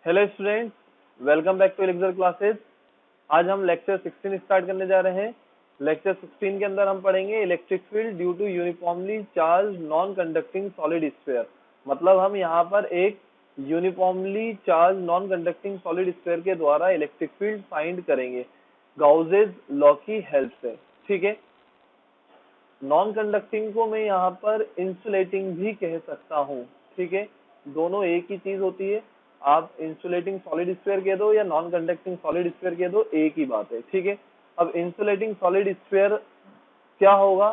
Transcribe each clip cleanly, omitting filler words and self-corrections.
Hello students, welcome back to Elixir classes. आज हम lecture 16 start करने जा रहे हैं। लेक्चर 16 के अंदर हम पढ़ेंगे electric field due to uniformly charge non conducting solid sphere. मतलब हम यहाँ पर एक uniformly charge non conducting solid sphere के द्वारा इलेक्ट्रिक फील्ड फाइंड करेंगे गाउसेस लॉ की हेल्प से। ठीक है, नॉन कंडक्टिंग को मैं यहाँ पर इंसुलेटिंग भी कह सकता हूँ। ठीक है, दोनों एक ही चीज होती है। आप इंसुलेटिंग सॉलिड स्फीयर कह दो या नॉन कंडक्टिंग सॉलिड स्फीयर कह दो, एक ही बात है। ठीक है, अब इंसुलेटिंग सॉलिड स्फीयर क्या होगा?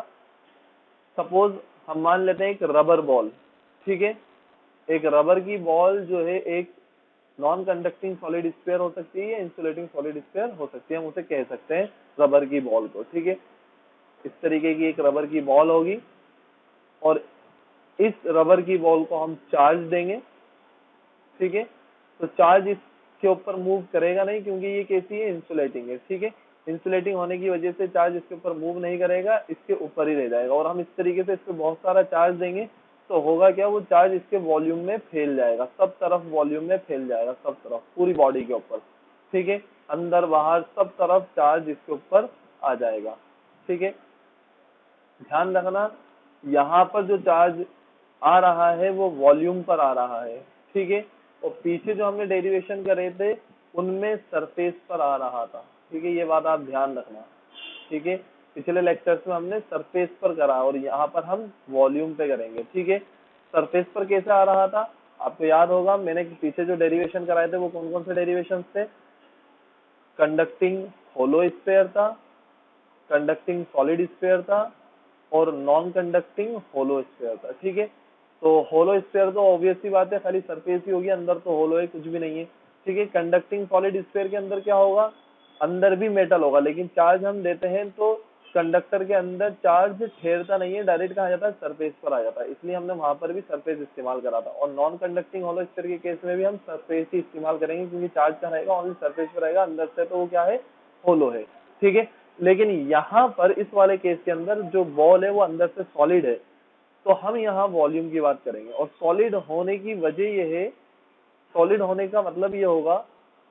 सपोज हम मान लेते हैं एक रबर बॉल। ठीक है, एक रबर की बॉल जो है एक नॉन कंडक्टिंग सॉलिड स्फीयर हो सकती है या इंसुलेटिंग सॉलिड स्फीयर हो सकती है। हम उसे कह सकते हैं रबर की बॉल को। ठीक है, इस तरीके की एक रबर की बॉल होगी और इस रबर की बॉल को हम चार्ज देंगे। ठीक है, तो चार्ज इसके ऊपर मूव करेगा नहीं क्योंकि ये कैसी है? इंसुलेटिंग है। ठीक है, इंसुलेटिंग होने की वजह से चार्ज इसके ऊपर मूव नहीं करेगा, इसके ऊपर ही रह जाएगा। और हम इस तरीके से इस पे बहुत सारा चार्ज देंगे तो होगा क्या? वो चार्ज इसके वॉल्यूम में फैल जाएगा, सब तरफ वॉल्यूम में फैल जाएगा, सब तरफ पूरी बॉडी के ऊपर। ठीक है, अंदर बाहर सब तरफ चार्ज इसके ऊपर आ जाएगा। ठीक है, ध्यान रखना यहाँ पर जो चार्ज आ रहा है वो वॉल्यूम पर आ रहा है। ठीक है, और पीछे जो हमने डेरिवेशन करे थे उनमें सरफेस पर आ रहा था। ठीक है, ये बात आप ध्यान रखना। ठीक है, पिछले लेक्चर्स में हमने सरफेस पर करा और यहाँ पर हम वॉल्यूम पे करेंगे। ठीक है, सरफेस पर कैसे आ रहा था आपको याद होगा, मैंने पीछे जो डेरिवेशन कराए थे वो कौन कौन से डेरिवेशन थे? कंडक्टिंग होलो स्फीयर था, कंडक्टिंग सॉलिड स्फीयर था और नॉन कंडक्टिंग होलो स्फीयर था। ठीक है, तो होलो स्फीयर तो ऑब्वियस सी बात है, खाली सरफेस ही होगी, अंदर तो होलो है, कुछ भी नहीं है। ठीक है, कंडक्टिंग सॉलिड स्फीयर के अंदर क्या होगा? अंदर भी मेटल होगा, लेकिन चार्ज हम देते हैं तो कंडक्टर के अंदर चार्ज ठहरता नहीं है, डायरेक्ट कहाँ जाता है? सरफेस पर आ जाता है। इसलिए हमने वहां पर भी सरफेस इस्तेमाल करा था। और नॉन कंडक्टिंग होलो स्फीयर के केस में भी हम सरफेस ही इस्तेमाल करेंगे क्योंकि चार्ज कहाँ रहेगा? ओनली सरफेस पर रहेगा, अंदर से तो वो क्या है? होलो है। ठीक है, लेकिन यहाँ पर इस वाले केस के अंदर जो बॉल है वो अंदर से सॉलिड है, तो हम यहाँ वॉल्यूम की बात करेंगे। और सॉलिड होने की वजह ये है, सॉलिड होने का मतलब ये होगा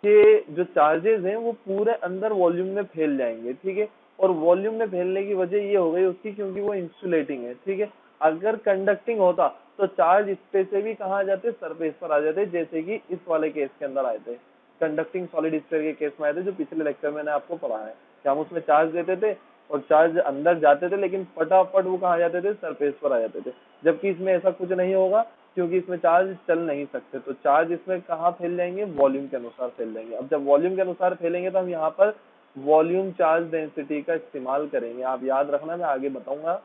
कि जो चार्जेस हैं वो पूरे अंदर वॉल्यूम में फैल जाएंगे। ठीक है, और वॉल्यूम में फैलने की वजह ये हो गई उसकी क्योंकि वो इंसुलेटिंग है। ठीक है, अगर कंडक्टिंग होता तो चार्ज इस पे से भी कहाँ आ जाते? सरफेस पर आ जाते, जैसे कि इस वाले केस के अंदर आए थे, कंडक्टिंग सॉलिड स्फीयर के केस में आए थे, जो पिछले लेक्चर में मैंने आपको पढ़ा है कि हम उसमें चार्ज देते थे और चार्ज अंदर जाते थे, लेकिन फटाफट वो कहाँ जाते थे? सरफेस पर आ जाते थे। जबकि इसमें ऐसा कुछ नहीं होगा क्योंकि इसमें चार्ज चल नहीं सकते, तो चार्ज इसमें कहाँ फैल जाएंगे? वॉल्यूम के अनुसार फैल जाएंगे। अब जब वॉल्यूम के अनुसार फैलेंगे तो हम यहाँ पर वॉल्यूम चार्ज डेंसिटी का इस्तेमाल करेंगे। आप याद रखना, मैं आगे बताऊंगा।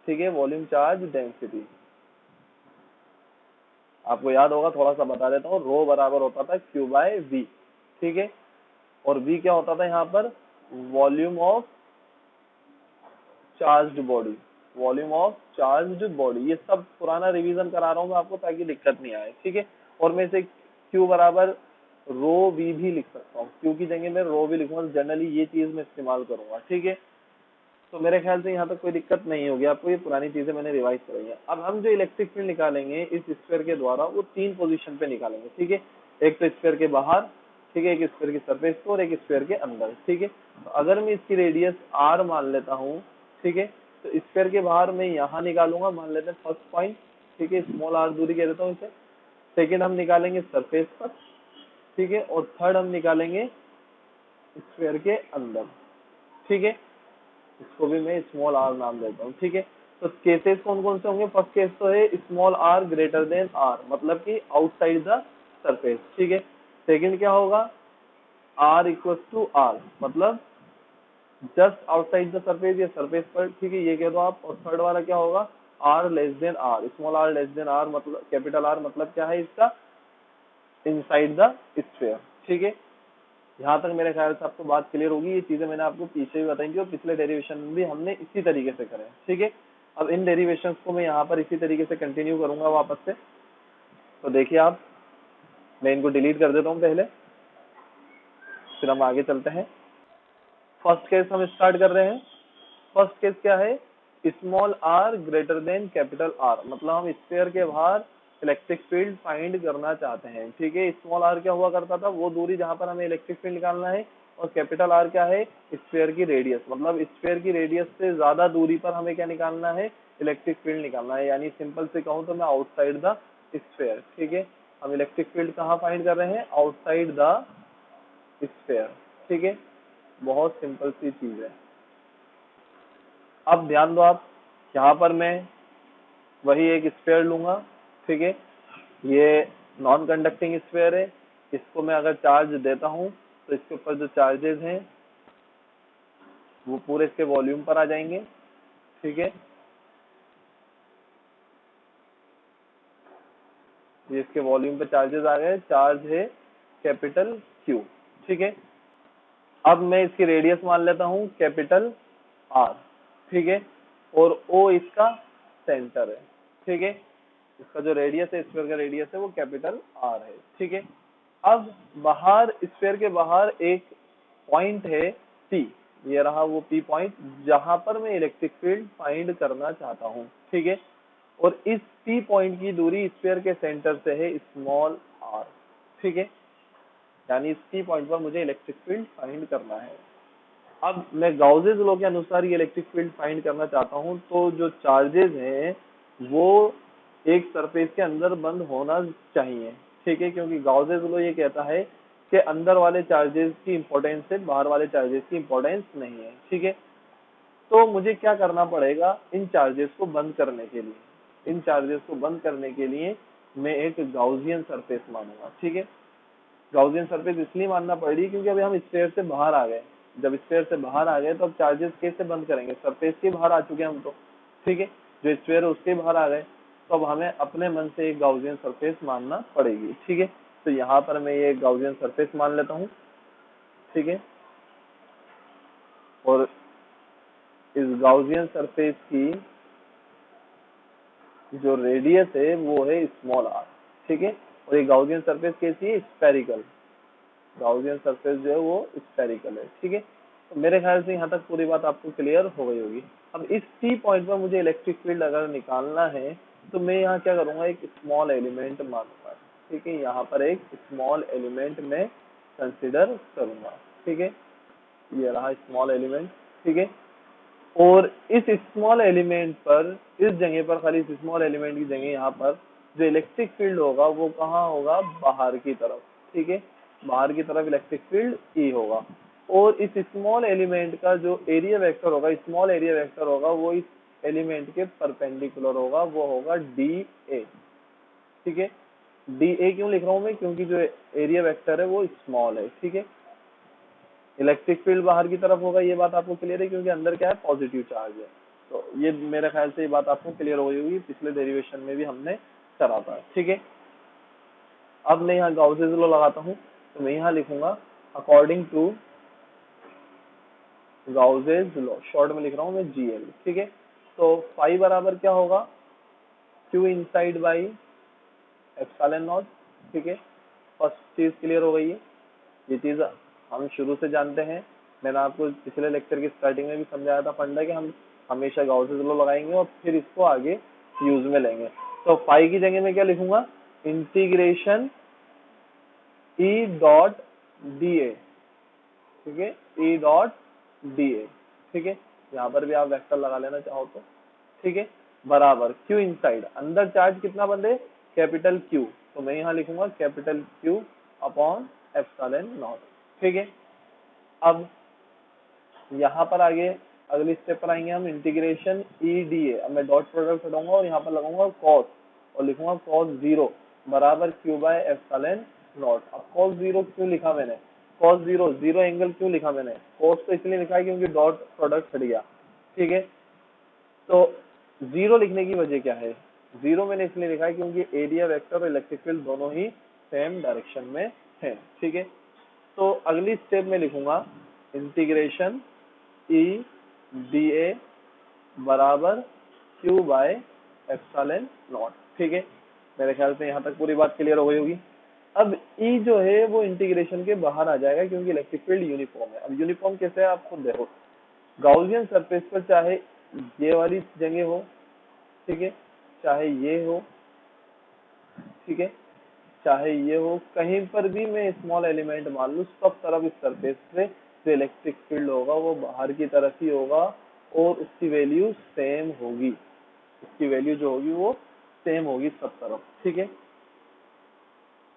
ठीक है, वॉल्यूम चार्ज डेंसिटी आपको याद होगा, थोड़ा सा बता देता हूँ। रो बराबर होता था क्यू बाय वी। ठीक है, और वी क्या होता था यहाँ पर? Volume of charged body, volume of charged body. ये सब पुराना रिवीजन करा रहा हूँ मैं आपको ताकि दिक्कत नहीं आए। ठीक है, और मैं इसे क्यू बराबर रो वी भी लिख सकता हूँ, क्यू की जगह मैं रो भी लिखूंगा। जनरली ये चीज मैं इस्तेमाल करूंगा। ठीक है, तो मेरे ख्याल से यहाँ तक कोई दिक्कत नहीं होगी आपको, ये पुरानी चीजें मैंने रिवाइज कराई है। अब हम जो इलेक्ट्रिक फील्ड निकालेंगे इस स्फीयर के द्वारा वो 3 पोजीशन पे निकालेंगे। ठीक है, एक तो स्फीयर के बाहर, ठीक है, एक स्फीयर की सरफेस पे और एक स्फीयर के अंदर। ठीक है, तो अगर मैं इसकी रेडियस r मान लेता हूँ, ठीक है, तो स्फीयर के बाहर मैं यहाँ निकालूंगा, मान लेते हैं फर्स्ट पॉइंट। ठीक है, स्मॉल r दूरी कह देता हूँ इसे। सेकेंड हम निकालेंगे सरफेस पर। ठीक है, और थर्ड हम निकालेंगे स्फीयर के अंदर। ठीक है, इसको भी मैं स्मॉल r नाम देता हूँ। ठीक है, तो केसेस कौन कौन से होंगे? फर्स्ट केस तो है small r greater than r, मतलब कि आउटसाइड द सरफेस। ठीक है, सेकंड क्या होगा? r इक्वल टू r, मतलब जस्ट आउटसाइड द सरफेस या सरफेस पर। ठीक है, ये कह दो आप। और थर्ड वाला क्या होगा? r less than r, small r less than r, मतलब कैपिटल R, मतलब क्या है इसका? Inside the sphere. ठीक है, यहाँ तक मेरे ख्याल से आपको बात क्लियर होगी। ये चीजें मैंने आपको पीछे भी बताई थी और पिछले डेरिवेशन में भी हमने इसी तरीके से करे। ठीक है, अब इन डेरिवेशंस को मैं यहाँ पर इसी तरीके से कंटिन्यू करूंगा वापस से। तो देखिए आप, मैं इनको डिलीट कर देता हूँ पहले, फिर हम आगे चलते हैं। फर्स्ट केस हम स्टार्ट कर रहे हैं। फर्स्ट केस क्या है? Small r greater than capital R, मतलब हम स्फीयर के बाहर इलेक्ट्रिक फील्ड फाइंड करना चाहते हैं। ठीक है, स्मॉल आर क्या हुआ करता था, वो दूरी जहां पर हमें इलेक्ट्रिक फील्ड निकालना है, और कैपिटल आर क्या है, स्फीयर की रेडियस, मतलब स्फीयर की रेडियस से ज्यादा दूरी पर हमें क्या निकालना है, इलेक्ट्रिक फील्ड निकालना है। यानी सिंपल से कहूँ तो मैं आउटसाइड द स्फीयर। ठीक है, हम इलेक्ट्रिक फील्ड कहाँ फाइंड कर रहे हैं, आउटसाइड द स्फीयर। ठीक है, बहुत सिंपल सी चीज है। अब ध्यान दो आप, यहाँ पर मैं वही एक स्फीयर लूंगा। ठीक है, ये नॉन कंडक्टिंग स्फीयर है, इसको मैं अगर चार्ज देता हूँ तो इसके ऊपर जो चार्जेस हैं वो पूरे इसके वॉल्यूम पर आ जाएंगे। ठीक है, ये इसके वॉल्यूम पे चार्जेस आ गए, चार्ज है कैपिटल क्यू। ठीक है, अब मैं इसकी रेडियस मान लेता हूँ कैपिटल आर। ठीक है, और ओ इसका सेंटर है। ठीक है, इसका जो रेडियस है, स्फीयर का रेडियस है, वो कैपिटल आर है। ठीक है, अब बाहर, स्फीयर के बाहर एक पॉइंट है पी, ये रहा वो पी पॉइंट, जहां पर मैं इलेक्ट्रिक फील्ड फाइंड करना चाहता हूँ। ठीक है, और इस पी पॉइंट की दूरी स्फीयर के सेंटर से है स्मॉल आर। ठीक है, यानी इस पी पॉइंट पर मुझे इलेक्ट्रिक फील्ड फाइंड करना है। अब मैं गाउसेस लॉ के अनुसार ये इलेक्ट्रिक फील्ड फाइंड करना चाहता हूँ, तो जो चार्जेस हैं वो एक सरफेस के अंदर बंद होना चाहिए। ठीक है, क्योंकि गाउसेस लॉ ये कहता है कि अंदर वाले चार्जेस की इंपॉर्टेंस से बाहर वाले चार्जेस की इंपॉर्टेंस नहीं है। ठीक है, तो मुझे क्या करना पड़ेगा, इन चार्जेस को बंद करने के लिए, इन चार्जेस को बंद करने के लिए मैं एक गाउसियन सरफेस मानूंगा। ठीक है, गाउसियन सरफेस इसलिए मानना पड़ रही है क्योंकि अभी हम स्फीयर से बाहर आ गए। जब स्फीयर से बाहर आ गए तो अब चार्जेस कैसे बंद करेंगे, सरफेस के बाहर आ चुके हैं हम तो। ठीक है, जो स्फीयर है उसके बाहर आ गए, तो अब हमें अपने मन से एक गाउसियन सरफेस मानना पड़ेगी। ठीक है, तो यहाँ पर मैं ये गाउसियन सरफेस मान लेता हूँ। ठीक है, और इस गाउसियन सरफेस की जो रेडियस है वो है स्मॉल आर। ठीक है, और ये गाउसियन सरफेस कैसी है, स्फेरिकल। गाउसियन सरफेस जो है वो स्फेरिकल है। ठीक है, तो मेरे ख्याल से यहाँ तक पूरी बात आपको क्लियर हो गई होगी। अब इस टी पॉइंट पर मुझे इलेक्ट्रिक फील्ड अगर निकालना है तो मैं यहाँ क्या करूंगा, एक स्मॉल एलिमेंट मानूंगा। ठीक है, यहाँ पर एक स्मॉल एलिमेंट में कंसिडर करूंगा। ठीक है, ये रहा स्मॉल एलिमेंट। ठीक है, और इस स्मॉल एलिमेंट पर, इस जगह पर, खाली इस स्मॉल एलिमेंट की जगह यहाँ पर जो इलेक्ट्रिक फील्ड होगा वो कहाँ होगा, बाहर की तरफ। ठीक है, बाहर की तरफ इलेक्ट्रिक फील्ड ई होगा, और इस स्मॉल एलिमेंट का जो एरिया वेक्टर होगा, स्मॉल एरिया वेक्टर होगा, वो इस एलिमेंट के परपेंडिकुलर होगा, वो होगा डी ए। ठीक है, डी ए क्यों लिख रहा हूँ मैं, क्योंकि जो एरिया वेक्टर है वो स्मॉल है। ठीक है, इलेक्ट्रिक फील्ड बाहर की तरफ होगा, ये बात आपको क्लियर है, क्योंकि अंदर क्या है, पॉजिटिव चार्ज है। तो ये मेरे ख्याल से ये बात आपको क्लियर हो गई होगी, पिछले डेरिवेशन में भी हमने करा था। ठीक है, अब मैं यहाँ गाउसेस लॉ लगाता हूँ, तो मैं यहाँ लिखूंगा अकॉर्डिंग टू गाउसेस लॉ, शॉर्ट में लिख रहा हूँ मैं जीएल। ठीक है, तो फाई बराबर क्या होगा, Q inside by epsilon naught. ठीक है, फर्स्ट चीज क्लियर हो गई है, ये चीज हम शुरू से जानते हैं। मैंने आपको पिछले लेक्चर की स्टार्टिंग में भी समझाया था फंडा कि हम हमेशा गाउसेस लॉ लगाएंगे और फिर इसको आगे यूज में लेंगे। तो फाई की जगह में क्या लिखूंगा, integration E dot D A. ठीक है, ई डॉट डी ए। ठीक है, यहाँ पर भी आप वेक्टर लगा लेना चाहो तो। ठीक है, बराबर क्यू इनसाइड, अंदर चार्ज कितना बंद है, कैपिटल क्यू, तो मैं यहाँ लिखूंगा capital Q upon epsilon naught. ठीक है, अब यहाँ पर आगे अगली स्टेप पर आएंगे हम, इंटीग्रेशन ई डी ए। अब मैं डॉट प्रोडक्ट हटाऊंगा और यहाँ पर लगाऊंगा कॉस, और लिखूंगा कॉस जीरो बराबर क्यू बाय एप्सिलॉन नॉट। अब कॉस जीरो क्यों लिखा मैंने, कॉस जीरो, जीरो एंगल क्यों लिखा मैंने, कॉस तो इसलिए लिखा है क्योंकि डॉट प्रोडक्ट हट गया। ठीक है, तो जीरो लिखने की वजह क्या है, जीरो मैंने इसलिए लिखा है क्योंकि एरिया वेक्टर और इलेक्ट्रिक फील्ड दोनों ही सेम डायरेक्शन में है। ठीक है, तो अगली स्टेप में लिखूंगा इंटीग्रेशन ई डी ए बराबर क्यू बाय एप्सिलॉन नॉट। ठीक है, मेरे ख्याल से यहाँ तक पूरी बात क्लियर हो गई होगी। अब ई जो है वो इंटीग्रेशन के बाहर आ जाएगा क्योंकि इलेक्ट्रिक फील्ड यूनिफॉर्म है। अब यूनिफॉर्म कैसे है आप खुद देखो, गाउसियन सरफेस पर चाहे ये वाली जगह हो, ठीक है, चाहे ये हो, ठीक है, चाहे ये हो, कहीं पर भी मैं स्मॉल एलिमेंट मान लूँ, सब तरफ इस सरफेस पे जो इलेक्ट्रिक फील्ड होगा वो बाहर की तरफ ही होगा और उसकी वैल्यू सेम होगी, उसकी वैल्यू जो होगी वो सेम होगी सब तरफ। ठीक है,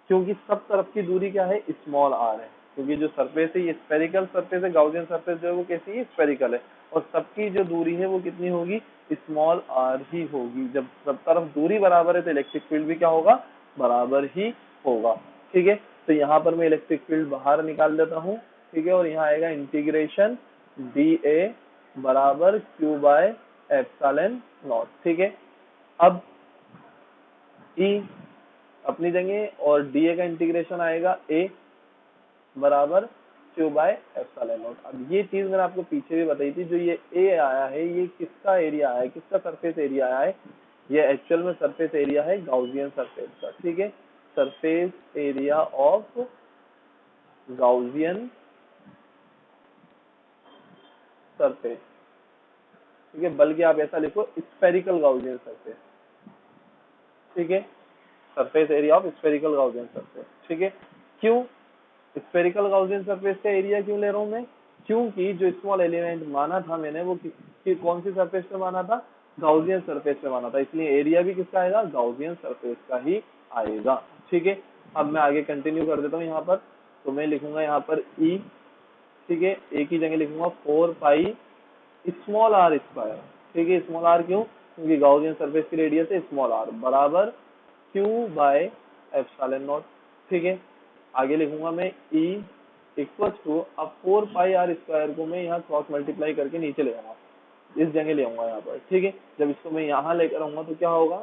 क्योंकि सब तरफ की दूरी क्या है, स्मॉल आर है, क्योंकि जो सरफेस है ये स्फेरिकल सरफेस है, गाउसियन सरफेस जो है वो कैसी है, स्फेरिकल है, और सबकी जो दूरी है वो कितनी होगी, स्मॉल आर ही होगी। जब सब तरफ दूरी बराबर है तो इलेक्ट्रिक फील्ड भी क्या होगा, बराबर ही होगा। ठीक है, तो यहाँ पर मैं इलेक्ट्रिक फील्ड बाहर निकाल देता हूँ। ठीक है, और यहाँ आएगा इंटीग्रेशन डी ए बराबर क्यू बाय एप्सिलॉन नॉट। ठीक है, अब ई अपनी जगह और डीए का इंटीग्रेशन आएगा ए बराबर क्यू बाय एप्सिलॉन नॉट। अब ये चीज मैंने आपको पीछे भी बताई थी, जो ये ए आया है ये किसका एरिया आया है, किसका सरफेस एरिया आया है, ये एक्चुअल में सरफेस एरिया है गाउसियन सरफेस का। ठीक है, surface area of Gaussian surface. ठीक है, बल्कि आप ऐसा लिखो स्फेरिकल गाउसियन सरफेस। ठीक है, surface area of spherical Gaussian surface. ठीक है, क्यों स्फेरिकल गाउसियन सरफेस का एरिया क्यों ले रहा हूं मैं, क्योंकि जो स्मॉल एलिमेंट माना था मैंने वो कौन सी सरफेस पे माना था, गाउसियन सरफेस पे माना था, इसलिए एरिया भी किसका आएगा, गाउसियन सरफेस का ही आएगा। ठीक है, अब मैं आगे कंटिन्यू कर देता हूँ यहाँ पर, तो मैं लिखूंगा यहाँ पर ई। ठीक है, ए की जगह लिखूंगा 4 पाई स्मॉल आर स्क्वायर। ठीक है, स्मॉल आर क्यों, क्योंकि गाउसियन सरफेस की रेडियस है स्मॉल आर, बराबर क्यू बाय एप्सिलॉन नॉट। ठीक है, आगे लिखूंगा मैं ई इक्वल टू, अब 4 पाई आर स्क्वायर को मैं यहाँ क्रॉस मल्टीप्लाई करके नीचे ले आऊंगा, इस जगह ले आऊंगा यहाँ पर। ठीक है, जब इसको मैं यहाँ लेकर आऊंगा तो क्या होगा,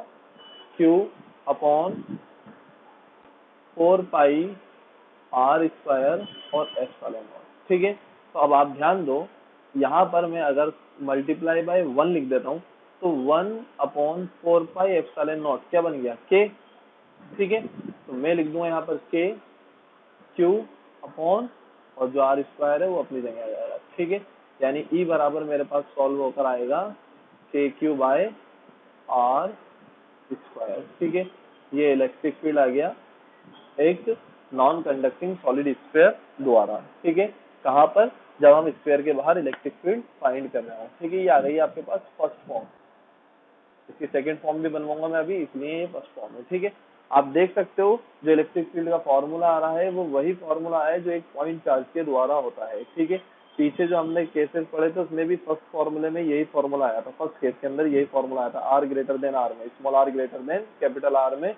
Q upon 4 pi are square और एप्सिलॉन नॉट। ठीक है, तो अब आप ध्यान दो, यहाँ पर मैं अगर मल्टीप्लाई बाय 1 लिख देता हूँ तो 1 अपॉन 4 पाई एप्सिलॉन नॉट क्या बन गया, के। ठीक है, तो मैं लिख दूंगा यहाँ पर के क्यू अपॉन, और जो आर स्क्वायर है वो अपनी जगह आ जाएगा। ठीक है, यानी ई बराबर मेरे पास सॉल्व होकर आएगा के क्यू बाय आर स्क्वायर। ठीक है, ये इलेक्ट्रिक फील्ड आ गया एक नॉन कंडक्टिंग सॉलिड स्फीयर द्वारा। ठीक है, कहाँ पर, जब हम स्फीयर के बाहर इलेक्ट्रिक फील्ड फाइंड कर रहे हैं। ठीक है, ये आ गई है आपके पास फर्स्ट फॉर्म, इसकी सेकंड फॉर्म भी बनवाऊंगा मैं अभी, इसलिए ये फर्स्ट फॉर्म है। ठीक है, आप देख सकते हो जो इलेक्ट्रिक फील्ड का फॉर्मूला आ रहा है वो वही फॉर्मूला है जो एक पॉइंट चार्ज के द्वारा होता है। ठीक है, पीछे जो हमने केसेस पढ़े थे उसमें भी फर्स्ट फॉर्मूले में यही फॉर्मूला आया था, फर्स्ट केस के अंदर यही फॉर्मूला आया था, आर ग्रेटर देन आर में, small R greater than capital R में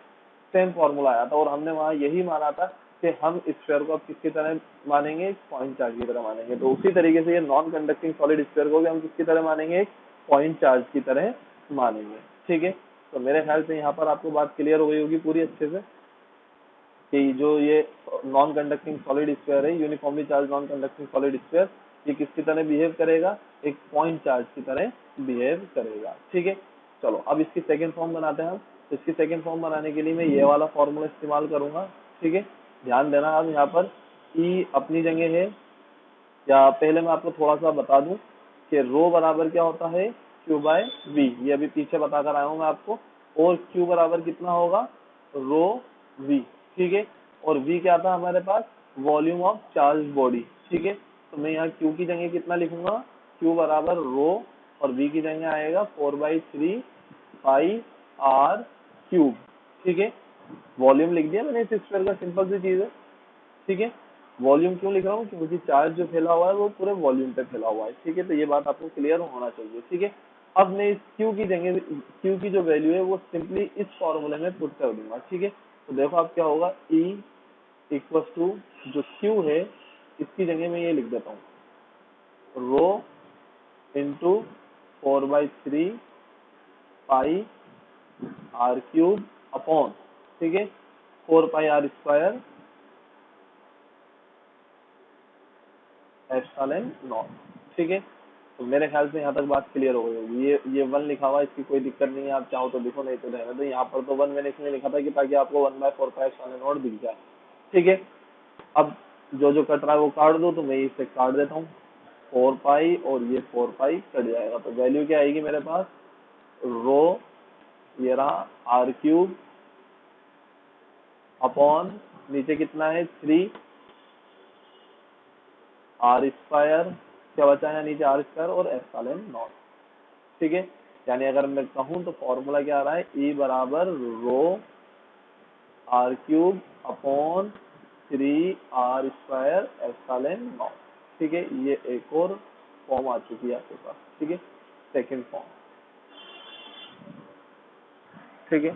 सेम फॉर्मूला आया था, और हमने वहाँ यही माना था कि हम स्फीयर को अब किसकी तरह मानेंगे, पॉइंट चार्ज की तरह मानेंगे। तो उसी तरीके से ये नॉन कंडक्टिंग सॉलिड स्फीयर को भी हम किसकी तरह मानेंगे, एक पॉइंट चार्ज की तरह मानेंगे। ठीक है, तो मेरे ख्याल से यहाँ पर आपको बात क्लियर हो गई होगी पूरी अच्छे से, कि जो ये नॉन कंडक्टिंग सॉलिड स्फीयर है, uniformly charge non conducting solid sphere, ये किसकी तरह बिहेव करेगा, एक पॉइंट चार्ज की तरह बिहेव करेगा। ठीक है, चलो अब इसकी सेकेंड फॉर्म बनाते हैं हम। तो इसकी सेकेंड फॉर्म बनाने के लिए मैं ये वाला फॉर्मूला इस्तेमाल करूंगा। ठीक है, ध्यान देना, अब यहाँ पर ई अपनी जगह है, या पहले मैं आपको थोड़ा सा बता दूं कि रो बराबर क्या होता है, क्यू बाय वी, ये अभी पीछे बताकर आया हूं मैं आपको, और क्यू बराबर कितना होगा, रो वी। ठीक है, और वी क्या था हमारे पास, वॉल्यूम ऑफ चार्ज बॉडी। ठीक है, तो मैं यहाँ क्यू की जगह कितना लिखूंगा, क्यू बराबर रो, और वी की जगह आएगा 4/3 पाई आर क्यूब। ठीक है, वॉल्यूम लिख दिया मैंने इस स्क्वायर का, सिंपल सी चीज है। ठीक है, वॉल्यूम क्यों लिख रहा हूँ, क्योंकि चार्ज जो फैला हुआ है वो पूरे वॉल्यूम पे फैला हुआ है। ठीक है, तो ये बात आपको क्लियर होना चाहिए। ठीक है, अब मैं इस क्यू की जगह, क्यू की जो वैल्यू है वो सिंपली इस फॉर्मूले में पुट कर दूंगा। ठीक है, तो देखो अब क्या होगा, ई इक्वल टू जो क्यू है इसकी जगह मैं ये लिख देता हूँ, rho into 4/3 pi are cube upon, ठीक है, 4 pi are square epsilon naught. ठीक है, तो मेरे ख्याल से यहाँ तक बात क्लियर हो गई होगी। ये 1 लिखा हुआ है, इसकी कोई दिक्कत नहीं है, आप चाहो तो लिखो नहीं तो रहने दो। यहाँ पर तो 1 मैंने इसलिए लिखा था कि ताकि आपको 1/4 पाई एप्सिलॉन नॉट दिख जाए। ठीक है, अब जो जो कट रहा है वो काट दो, तो मैं इसे काट देता हूँ, 4 पाई और ये 4 पाई कट जाएगा, तो वैल्यू क्या आएगी मेरे पास, रो ये रहा आर क्यूब अपॉन नीचे कितना है 3 आर स्क्वायर, क्या बचा है नीचे आर स्क्वायर और एप्सिलॉन नॉट। ठीक है, यानी अगर मैं कहूँ तो फॉर्मूला क्या आ रहा है, ई बराबर rho r cube upon 3 r square epsilon naught. ठीक है, ये एक और फॉर्म आ चुकी है आपके पास। ठीक है, सेकंड फॉर्म। ठीक है,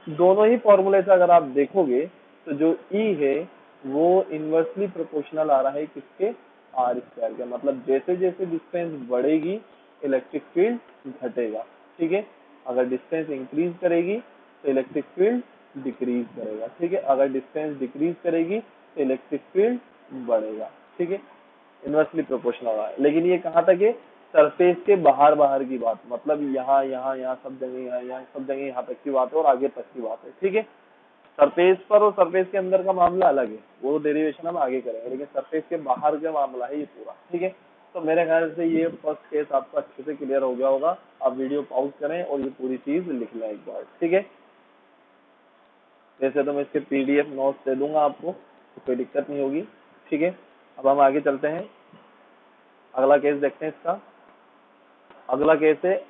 दोनों ही फॉर्मूले से अगर आप देखोगे तो जो ई है वो इनवर्सली प्रोपोर्शनल आ रहा है किसके, आर स्क्वायर के। मतलब जैसे जैसे डिस्टेंस बढ़ेगी इलेक्ट्रिक फील्ड घटेगा। ठीक है, अगर डिस्टेंस इंक्रीज करेगी तो इलेक्ट्रिक फील्ड डिक्रीज करेगा। ठीक है, अगर डिस्टेंस डिक्रीज करेगी तो इलेक्ट्रिक फील्ड बढ़ेगा। ठीक है, इनवर्सली प्रोपोर्शनल है। लेकिन ये कहाँ तक है, सरफेस के बाहर बाहर की बात, मतलब यहाँ यहाँ यहाँ सब जगह, यहाँ सब जगह, यहाँ तक की बात है और आगे तक की बात है। ठीक है, सरफेस पर और सरफेस के अंदर का मामला अलग है, वो डेरिवेशन हम आगे करेंगे, लेकिन सरफेस के बाहर का मामला है ये पूरा। ठीक है, तो मेरे ख्याल से ये फर्स्ट केस आपको अच्छे से क्लियर हो गया होगा। आप वीडियो पॉज करें और ये पूरी चीज लिख लें एक बार। ठीक है, वैसे तो मैं इसके पीडीएफ नोट्स दे दूंगा आपको, तो कोई दिक्कत नहीं होगी। ठीक है, अब हम आगे चलते हैं, अगला केस देखते हैं इसका। अगला केस है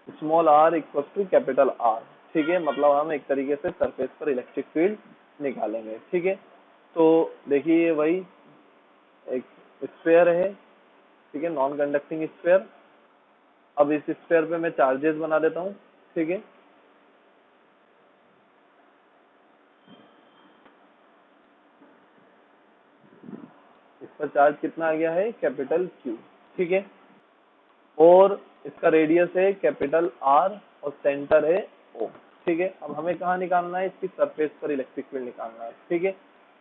small R equal to capital R. ठीक है, मतलब हम एक तरीके से सरफेस पर इलेक्ट्रिक फील्ड निकालेंगे। ठीक है, तो देखिए वही एक स्फेयर है। ठीक है, नॉन कंडक्टिंग स्फेयर। अब इस स्फेयर पे मैं चार्जेस बना देता हूँ। ठीक है, इस पर चार्ज कितना आ गया है, कैपिटल क्यू। ठीक है, और इसका रेडियस है कैपिटल आर और सेंटर है ओ। ठीक है, अब हमें कहाँ निकालना है, इसकी सरफेस पर इलेक्ट्रिक फील्ड निकालना है। ठीक है,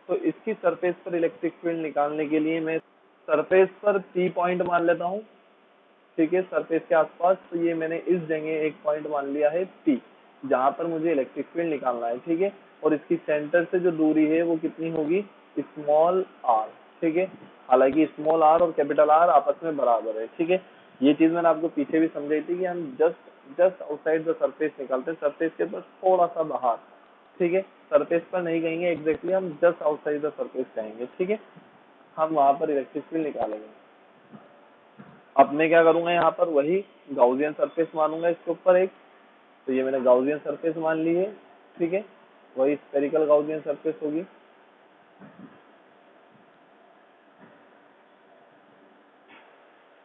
तो इसकी सरफेस पर इलेक्ट्रिक फील्ड निकालने के लिए मैं सरफेस पर पी पॉइंट मान लेता हूँ। ठीक है, सरफेस के आसपास, तो ये मैंने इस जगह एक पॉइंट मान लिया है पी, जहां पर मुझे इलेक्ट्रिक फील्ड निकालना है। ठीक है, और इसकी सेंटर से जो दूरी है वो कितनी होगी, स्मॉल आर। ठीक है, हालांकि स्मॉल आर और कैपिटल आर आपस में बराबर है। ठीक है, ये चीज मैंने आपको पीछे भी समझाई थी कि हम just just outside the surface निकालते हैं, सरफेस के बस थोड़ा सा बाहर। ठीक है, सरफेस पर नहीं कहेंगे एग्जैक्टली, हम जस्ट आउटसाइड द सरफेस कहेंगे। ठीक है, हम वहां पर इलेक्ट्रिक फील्ड निकालेंगे। अब मैं क्या करूंगा, यहाँ पर वही गाउसियन सरफेस मानूंगा इसके ऊपर एक, तो ये मैंने गाउसियन सरफेस मान ली है। ठीक है, वही स्फेरिकल गाउसियन सरफेस होगी।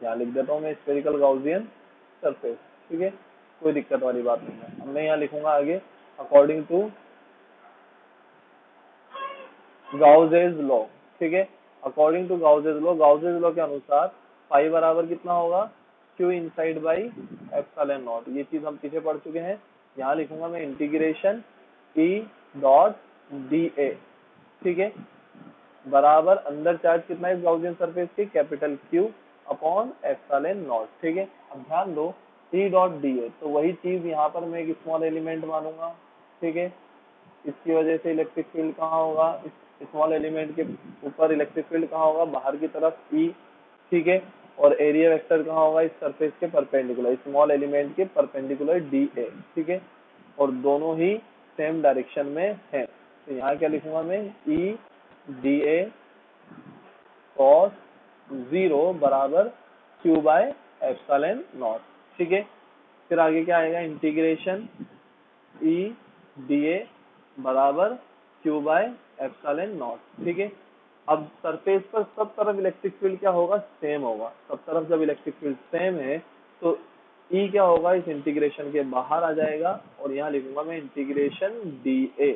यहाँ लिख देता हूँ मैं स्फेरिकल गाउसियन सरफेस। ठीक है, कोई दिक्कत वाली बात नहीं है। अब मैं यहाँ लिखूंगा आगे, अकॉर्डिंग टू गाउसेज लॉ। ठीक है, अकॉर्डिंग टू गाउसेज लॉ के अनुसार फाई बराबर कितना होगा, Q inside by epsilon not. ये चीज हम पीछे पढ़ चुके हैं। यहाँ लिखूंगा मैं integration E dot D A. ठीक है, बराबर अंदर चार्ज कितना है इस गाउसियन सरफेस के, capital Q upon epsilon naught. ठीक है, अब ध्यान दो ई डॉट डी ए, तो वही चीज यहाँ पर मैं एक स्मॉल एलिमेंट मानूंगा। ठीक है, इसकी वजह से इलेक्ट्रिक फील्ड कहाँ होगा, इस स्मॉल एलिमेंट के ऊपर इलेक्ट्रिक फील्ड कहाँ होगा, बाहर की तरफ ई। ठीक है, और एरिया वेक्टर कहाँ होगा, इस सरफेस के परपेंडिकुलर, स्मॉल एलिमेंट के परपेंडिकुलर डी ए। ठीक है, और दोनों ही सेम डायरेक्शन में है, तो यहाँ क्या लिखूंगा मैं, ई डी ए कॉस 0 बराबर क्यू बाय एप्सिलॉन नॉट। ठीक है, फिर आगे क्या आएगा, इंटीग्रेशन ई डी ए बराबर क्यू बाय एप्सिलॉन नॉट। ठीक है, अब सरफेस पर सब तरफ इलेक्ट्रिक फील्ड क्या होगा, सेम होगा। सब तरफ जब इलेक्ट्रिक फील्ड सेम है तो ई क्या होगा, इस इंटीग्रेशन के बाहर आ जाएगा, और यहाँ लिखूंगा मैं इंटीग्रेशन डी ए।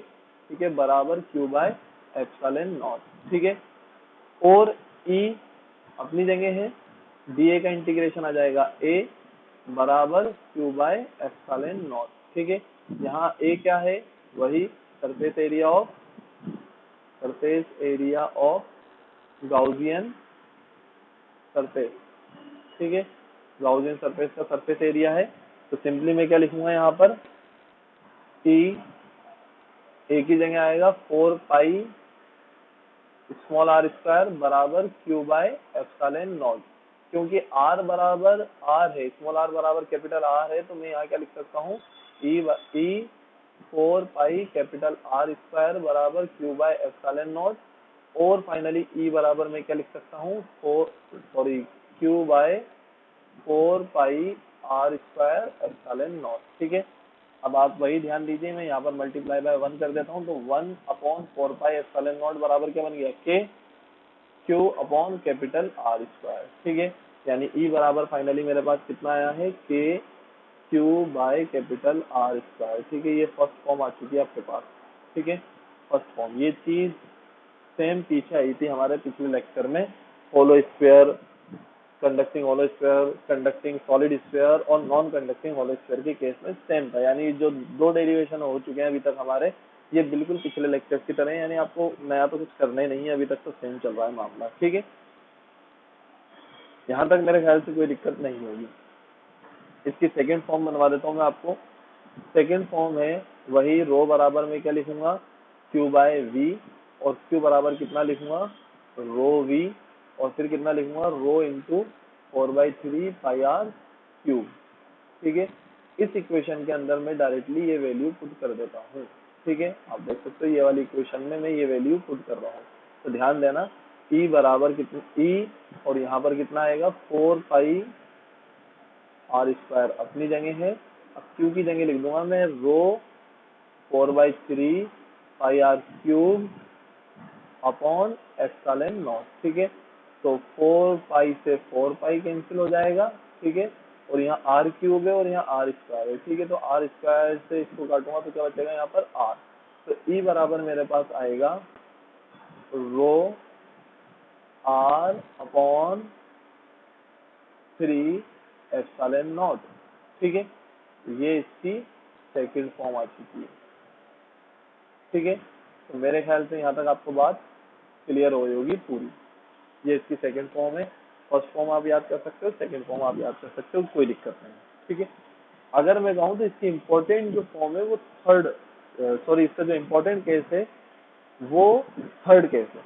ठीक है, बराबर क्यू बाय एप्सिलॉन नॉट। ठीक है, और ई अपनी जगह है, डी ए का इंटीग्रेशन आ जाएगा ए बराबर क्यू बाय एप्सिलॉन नॉट। ठीक है, यहाँ ए क्या है, वही surface area of Gaussian surface. ठीक है, गाउसियन सरफेस का सरफेस एरिया है, तो सिंपली मैं क्या लिखूंगा यहाँ पर, ई ए की जगह आएगा 4 पाई स्मॉल आर स्क्वायर बराबर क्यू बाय एप्सिलॉन नॉट। क्योंकि आर बराबर आर है, स्मॉल आर बराबर कैपिटल आर है, तो मैं यहाँ क्या लिख सकता हूँ, E 4 pi capital R square बराबर क्यू बाय एप्सिलॉन नॉट, और फाइनली ई बराबर मैं क्या लिख सकता हूँ, Q by 4 pi are square epsilon naught. ठीक है, अब आप वही ध्यान दीजिए, मैं यहाँ पर मल्टीप्लाई बाय 1 कर देता हूँ, तो 1 अपॉन 4 पाई एप्सिलॉन नॉट बराबर क्या बन गया, के Q upon capital R square. ठीक है, यानी ई बराबर फाइनली मेरे पास कितना आया है, K Q by capital R square. ठीक है, ये फर्स्ट फॉर्म आ चुकी है आपके पास। ठीक है, फर्स्ट फॉर्म, ये चीज सेम पीछे आई थी हमारे पिछले लेक्चर में, hollow sphere, conducting hollow sphere, conducting solid sphere और नॉन कंडक्टिंग होलो स्फीयर के केस में सेम था। यानी जो दो डेरिवेशन हो चुके हैं अभी तक हमारे, ये बिल्कुल पिछले लेक्चर की तरह है, यानी आपको नया तो कुछ करना ही नहीं है, अभी तक तो सेम चल रहा है मामला। ठीक है, यहाँ तक मेरे ख्याल से कोई दिक्कत नहीं होगी। इसकी सेकेंड फॉर्म बनवा देता हूँ मैं आपको। सेकेंड फॉर्म है वही, रो बराबर में क्या लिखूंगा, क्यू बाय वी, और क्यू बराबर कितना लिखूंगा, रो वी, और फिर कितना लिखूंगा, रो इंटू 4/3 पाई आर क्यूब। ठीक है, इस इक्वेशन के अंदर मैं डायरेक्टली ये वैल्यू पुट कर देता हूँ। ठीक है, आप देख सकते हो ये वाली इक्वेशन में मैं ये वैल्यू पुट कर रहा हूँ। तो ध्यान देना, ई बराबर कितना, ई और यहाँ पर कितना आएगा, 4 पाई आर स्क्वायर अपनी जगह है। अब क्यू की जगह लिख दूंगा मैं, rho 4/3 pi are cube upon epsilon naught. ठीक है, तो 4 पाई से 4 पाई कैंसिल हो जाएगा। ठीक है, और यहाँ आर क्यूब है और यहाँ आर स्क्वायर है। ठीक है, तो आर स्क्वायर से इसको काटूंगा तो क्या बचेगा यहाँ पर, आर। तो ई बराबर मेरे पास आएगा रो आर अपॉन 3 एप्सिलॉन नॉट। ठीक है, ये इसकी सेकंड फॉर्म आ चुकी है। ठीक है, तो मेरे ख्याल से यहाँ तक आपको बात क्लियर हो गई होगी पूरी। ये इसकी सेकंड फॉर्म है। फर्स्ट फॉर्म आप याद कर सकते हो, सेकंड फॉर्म आप याद कर सकते हो, कोई दिक्कत नहीं। ठीक है, अगर मैं कहूँ तो इसकी इम्पोर्टेंट जो फॉर्म है वो थर्ड, इसका जो इम्पोर्टेंट केस है वो थर्ड केस है,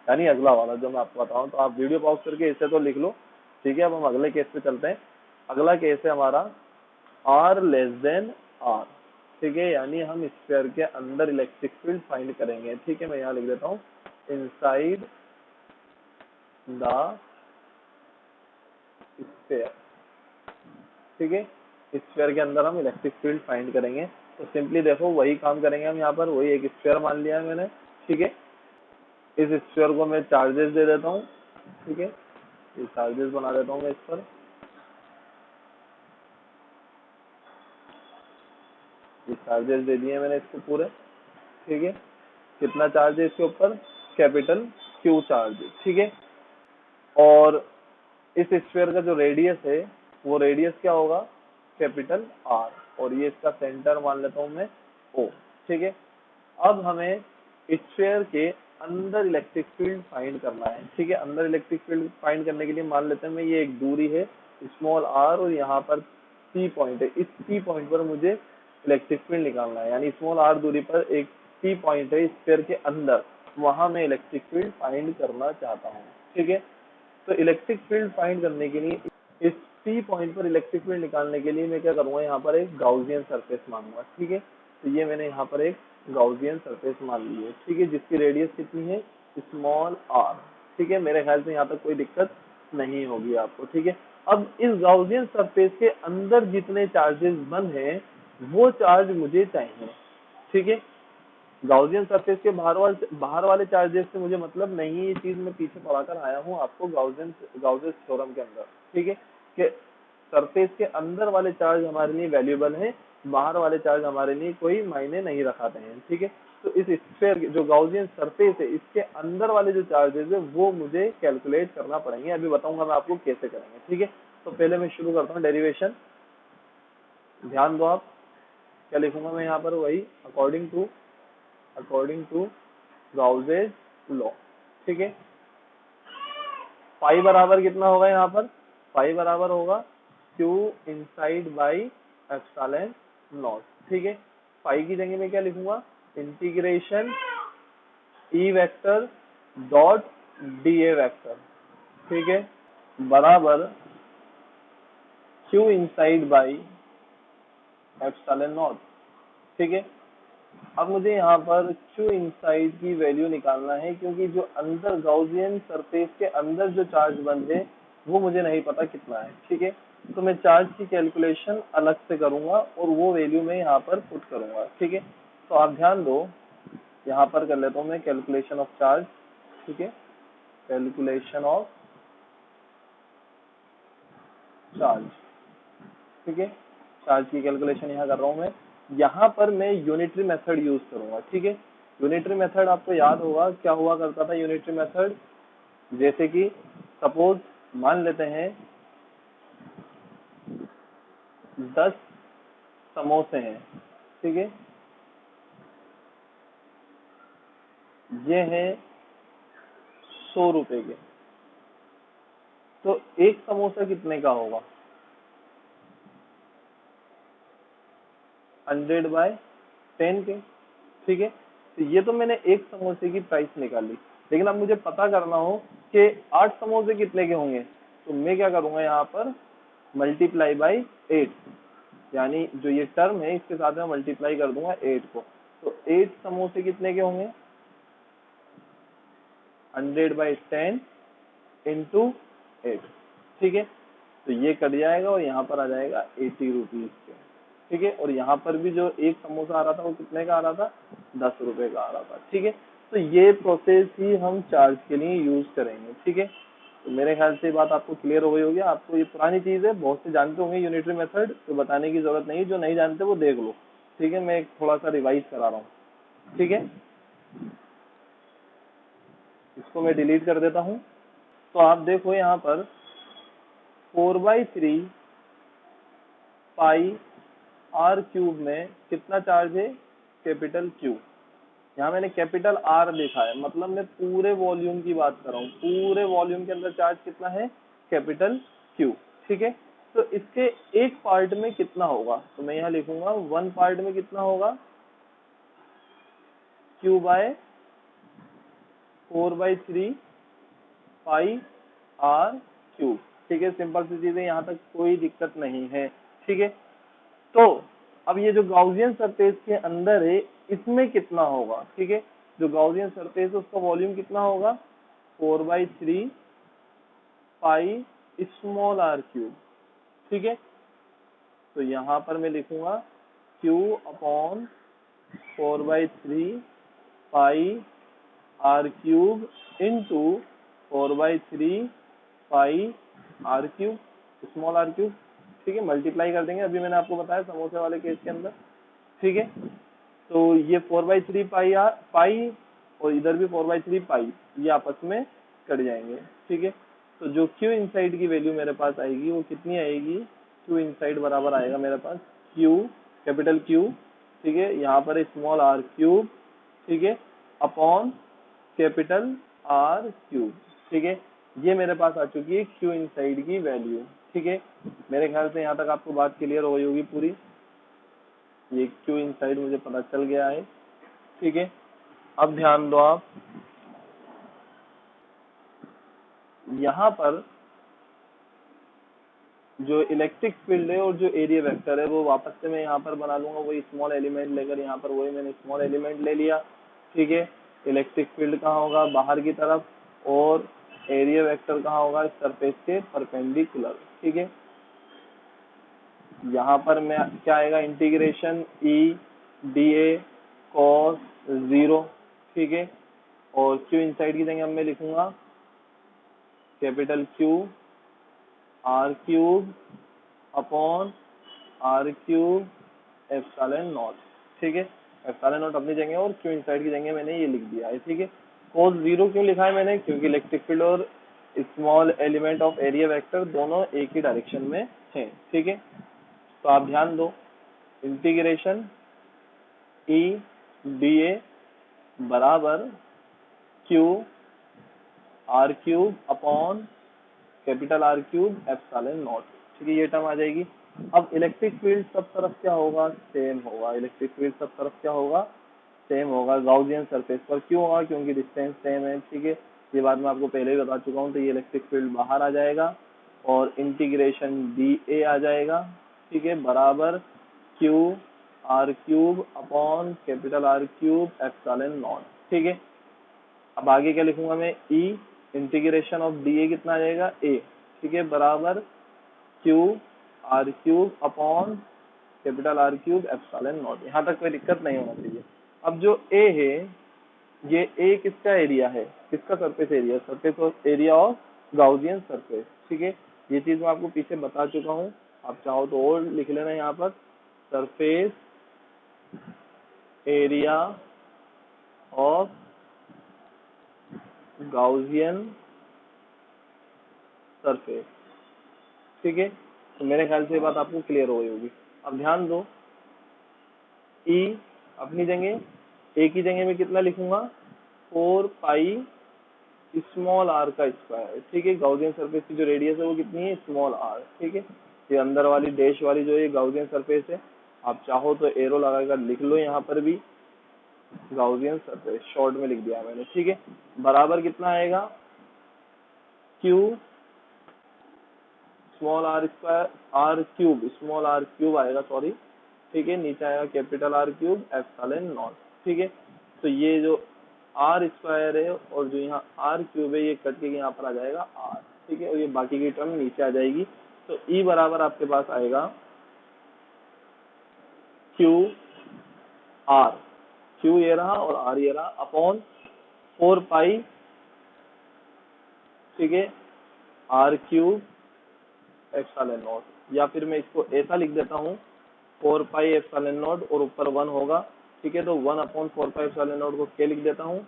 यानी अगला वाला जो मैं आपको बताऊँ। तो आप वीडियो पॉज करके इसे तो लिख लो। ठीक है, अब हम अगले केस पे चलते हैं। अगला केस है हमारा आर लेस देन आर। ठीक है, यानी हम स्फीयर के अंदर इलेक्ट्रिक फील्ड फाइंड करेंगे। ठीक है, मैं यहाँ लिख देता हूँ, इनसाइड द स्फीयर। ठीक है, स्फीयर के अंदर हम इलेक्ट्रिक फील्ड फाइंड करेंगे। तो सिंपली देखो वही काम करेंगे हम यहाँ पर, वही एक स्फीयर मान लिया है मैंने। ठीक है, इस स्फीयर को मैं चार्जेस दे देता हूँ। ठीक है, ये चार्जेस बना देता हूँ मैं इस पर। ये चार्जेस दे दिए मैंने इसको पूरे। ठीक है, कितना चार्ज है इसके ऊपर, कैपिटल क्यू चार्ज। ठीक है, और इस स्फीयर का जो रेडियस है वो रेडियस क्या होगा, कैपिटल आर, और ये इसका सेंटर मान लेता हूँ मैं ओ। ठीक है, अब हमें स्फीयर के अंदर इलेक्ट्रिक फील्ड फाइंड करना है। ठीक है, अंदर इलेक्ट्रिक फील्ड फाइंड करने के लिए मान लेते हैं मैं ये एक दूरी है स्मॉल आर, और यहाँ पर सी पॉइंट है। इस सी पॉइंट पर मुझे इलेक्ट्रिक फील्ड निकालना है, यानी स्मॉल आर दूरी पर एक सी पॉइंट है स्फीयर के अंदर, वहां मैं इलेक्ट्रिक फील्ड फाइंड करना चाहता हूँ। ठीक है, तो इलेक्ट्रिक फील्ड फाइंड करने के लिए, इस पी पॉइंट पर इलेक्ट्रिक फील्ड निकालने के लिए मैं क्या करूंगा, यहाँ पर एक गाउसियन सरफेस मानूंगा। ठीक है, तो ये मैंने यहाँ पर एक गाउसियन सरफेस मान ली है। ठीक है, जिसकी रेडियस कितनी है, स्मॉल आर। ठीक है, मेरे ख्याल से यहाँ तक कोई दिक्कत नहीं होगी आपको। ठीक है, अब इस गाउसियन सरफेस के अंदर जितने चार्जेस बंद हैं वो चार्ज मुझे चाहिए। ठीक है, गाउसियन सरफेस के बाहर वाले चार्जेस से मुझे मतलब नहीं है, ये चीज मैं पीछे पढ़ाकर आया हूँ आपको गाउसियन थ्योरम के अंदर। ठीक है, कि सरफेस के अंदर वाले चार्ज हमारे लिए वैल्यूएबल हैं, बाहर वाले चार्ज हमारे लिए कोई मायने नहीं रखाते हैं। ठीक है, तो इस स्फीयर जो गाउसियन सरफेस है इसके अंदर वाले जो चार्जेस है वो मुझे कैलकुलेट करना पड़ेंगे। अभी बताऊंगा मैं आपको कैसे करेंगे। ठीक है, तो पहले मैं शुरू करता हूँ डेरिवेशन। ध्यान दो आप, क्या लिखूंगा मैं यहाँ पर, वही अकॉर्डिंग टू गाउसेस लॉ। ठीक है, पाई बराबर कितना होगा यहाँ पर, पाई बराबर होगा Q inside by epsilon naught. ठीक है, पाई की जगह में क्या लिखूंगा, integration E vector dot D A vector. ठीक है, बराबर Q inside by epsilon naught. ठीक है। अब मुझे यहाँ पर Q इनसाइड की वैल्यू निकालना है, क्योंकि जो अंदर गाउसियन सरफेस के अंदर जो चार्ज बंद है वो मुझे नहीं पता कितना है। ठीक है, तो मैं चार्ज की कैलकुलेशन अलग से करूंगा और वो वैल्यू मैं यहाँ पर पुट करूंगा। ठीक है, तो आप ध्यान दो, यहाँ पर कर लेता हूँ मैं कैलकुलेशन ऑफ चार्ज। ठीक है, कैलकुलेशन ऑफ चार्ज। ठीक है, चार्ज की कैलकुलेशन यहाँ कर रहा हूँ मैं। यहाँ पर मैं यूनिटरी मेथड यूज करूंगा। ठीक है, यूनिटरी मेथड आपको याद होगा क्या हुआ करता था यूनिटरी मेथड। जैसे कि सपोज मान लेते हैं 10 समोसे हैं। ठीक है, ये हैं 100 रुपए के, तो एक समोसा कितने का होगा? 100/10 के। ठीक है, तो ये तो मैंने एक समोसे की प्राइस निकाली, लेकिन अब मुझे पता करना हो कि 8 समोसे कितने के होंगे, तो मैं क्या करूंगा यहाँ पर मल्टीप्लाई बाई 8, यानी जो ये टर्म है इसके साथ में मल्टीप्लाई कर दूंगा 8 को। तो 8 समोसे कितने के होंगे? 100/10 इंटू 8। ठीक है, तो ये कट जाएगा और यहाँ पर आ जाएगा 80 रुपीज के। ठीक है, और यहाँ पर भी जो एक समोसा आ रहा था वो कितने का आ रहा था? 10 रुपए का आ रहा था। ठीक है, तो ये प्रोसेस ही हम चार्ज के लिए यूज करेंगे। ठीक है, तो मेरे ख्याल से बात आपको क्लियर हो गई होगी। आपको ये पुरानी चीज है, बहुत से जानते होंगे यूनिटरी मेथड, तो बताने की जरूरत नहीं है। जो नहीं जानते वो देख लो। ठीक है, मैं थोड़ा सा रिवाइज करा रहा हूँ। ठीक है, इसको मैं डिलीट कर देता हूँ। तो आप देखो यहाँ पर 4/3 पाई आर क्यूब में कितना चार्ज है? Capital Q. यहाँ मैंने कैपिटल आर लिखा है, मतलब मैं पूरे वॉल्यूम की बात कर रहा हूँ। पूरे वॉल्यूम के अंदर चार्ज कितना है? Capital Q. ठीक है, तो इसके एक पार्ट में कितना होगा? तो मैं यहाँ लिखूंगा 1 पार्ट में कितना होगा? Q/4/3 pi are cube. ठीक है, सिंपल सी चीजें, यहाँ तक कोई दिक्कत नहीं है। ठीक है, तो अब ये जो गाउसियन सरफेस के अंदर है इसमें कितना होगा? ठीक है, जो गाउसियन सरफेस है उसका वॉल्यूम कितना होगा? 4/3 पाई स्मॉल आर क्यूब। ठीक है, तो यहाँ पर मैं लिखूंगा Q/4/3 pi are cube into 4/3 pi are cube, small R cube. ठीक है, मल्टीप्लाई कर देंगे, अभी मैंने आपको बताया समोसे वाले केस के अंदर। ठीक है, तो ये 4/3 पाई आर पाई और इधर भी 4/3 पाई, ये आपस में कट जाएंगे। ठीक है, तो जो Q इनसाइड की वैल्यू मेरे पास आएगी वो कितनी आएगी? Q इनसाइड बराबर आएगा मेरे पास Q, कैपिटल Q, ठीक है, यहाँ पर स्मॉल आर क्यूब, ठीक है, अपॉन कैपिटल आर क्यूब। ठीक है, ये मेरे पास आ चुकी है Q इनसाइड की वैल्यू। ठीक है, मेरे ख्याल से यहाँ तक आपको बात क्लियर हो गई होगी पूरी। ये Q इनसाइड मुझे पता चल गया है। ठीक है, अब ध्यान दो आप, यहाँ पर जो इलेक्ट्रिक फील्ड है और जो एरिया वेक्टर है वो वापस से मैं यहाँ पर बना लूंगा, वही स्मॉल एलिमेंट लेकर। यहाँ पर वही मैंने स्मॉल एलिमेंट ले लिया। ठीक है, इलेक्ट्रिक फील्ड कहाँ होगा? बाहर की तरफ, और एरिया वेक्टर कहाँ होगा? सरफेस के परपेंडिकुलर। ठीक है, यहाँ पर मैं क्या आएगा? Integration E D A cos 0। ठीक है, और क्यू इनसाइड की जगह अब मैं लिखूंगा capital Q R cube upon R cube epsilon naught. ठीक है, एप्सिलॉन नॉट अपनी जगह और क्यू इनसाइड की जगह मैंने ये लिख दिया है। ठीक है, कोस 0 क्यों लिखा है मैंने? क्योंकि इलेक्ट्रिक फील्ड और small element of area vector दोनों एक ही डायरेक्शन में हैं। ठीक है, तो आप ध्यान दो, इंटीग्रेशन ई डी ए बराबर Q R cube upon capital R cube epsilon naught. ठीक है, ये टर्म आ जाएगी। अब इलेक्ट्रिक फील्ड सब तरफ क्या होगा? सेम होगा। इलेक्ट्रिक फील्ड सब तरफ क्या होगा? सेम होगा। गाउसियन सरफेस पर क्यों होगा? क्योंकि डिस्टेंस सेम है। ठीक है, ये बात मैं आपको पहले ही बता चुका हूँ। तो ये इलेक्ट्रिक फील्ड बाहर आ जाएगा और इंटीग्रेशन डी ए आ जाएगा। ठीक है, बराबर Q R cube upon capital R cube epsilon naught. ठीक है, अब आगे क्या लिखूंगा मैं, ई इंटीग्रेशन ऑफ डी ए कितना आ जाएगा, ए, ठीक है, बराबर Q R cube upon capital R cube epsilon not. यहाँ तक कोई दिक्कत नहीं होना चाहिए। अब जो ए है, ये ए किसका एरिया है, किसका surface area, surface of area of Gaussian surface. ठीक है, ये चीज मैं आपको पीछे बता चुका हूँ, आप चाहो तो और लिख लेना यहाँ पर, surface area of Gaussian surface. ठीक है, तो मेरे ख्याल से ये बात आपको क्लियर हो गई होगी। अब ध्यान दो, ई अपनी जगह, ए की जगह में कितना लिखूंगा, 4 पाई स्मॉल आर का स्क्वायर। ठीक है, गाउसियन सरफेस की जो रेडियस है वो कितनी है, स्मॉल आर। ठीक है, ये अंदर वाली डैश वाली जो ये गाउसियन सरफेस है, आप चाहो तो एरो लगाकर लिख लो यहाँ पर भी, गाउसियन सरफेस शॉर्ट में लिख दिया मैंने। ठीक है, बराबर कितना आएगा, Q small are square, R cube small R cube आएगा, सॉरी। ठीक है, नीचे आएगा capital R cube epsilon naught. ठीक है, तो ये जो आर स्क्वायर है और जो यहाँ आर क्यूब है, ये कट के यहाँ पर आ जाएगा आर। ठीक है, और ये बाकी की टर्म नीचे आ जाएगी। तो ई बराबर आपके पास आएगा क्यू आर, क्यू ये रहा और आर ये रहा, अपॉन 4 पाई, ठीक है, आर क्यूब एप्सिलॉन नॉट, या फिर मैं इसको ऐसा लिख देता हूँ, 4 पाई एप्सिलॉन नॉट और ऊपर 1 होगा। ठीक है, तो 1 अपॉन 4 पाई एप्सिलॉन नॉट को क्या लिख देता हूँ,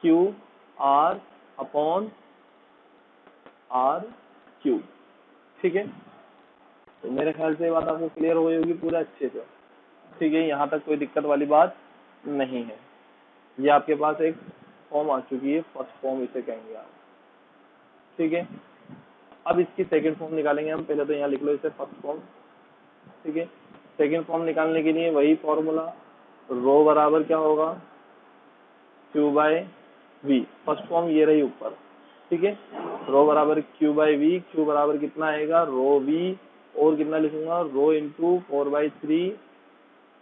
Q R upon R cube. ठीक है, तो मेरे ख्याल से ये बात आपको क्लियर हो गई होगी पूरा अच्छे से। ठीक है, यहाँ तक कोई दिक्कत वाली बात नहीं है। ये आपके पास एक फॉर्म आ चुकी है, फर्स्ट फॉर्म इसे कहेंगे आप। ठीक है, अब इसकी सेकंड फॉर्म निकालेंगे हम। पहले तो यहाँ लिख लो इसे फर्स्ट फॉर्म। ठीक है, सेकंड फॉर्म निकालने के लिए वही फॉर्मूला, रो बराबर क्या होगा, Q by V. First form ये रही ऊपर। ठीक है, रो बराबर क्यू बाय वी, क्यू बराबर कितना आएगा, रो वी, और कितना लिखूंगा, रो इंटू 4/3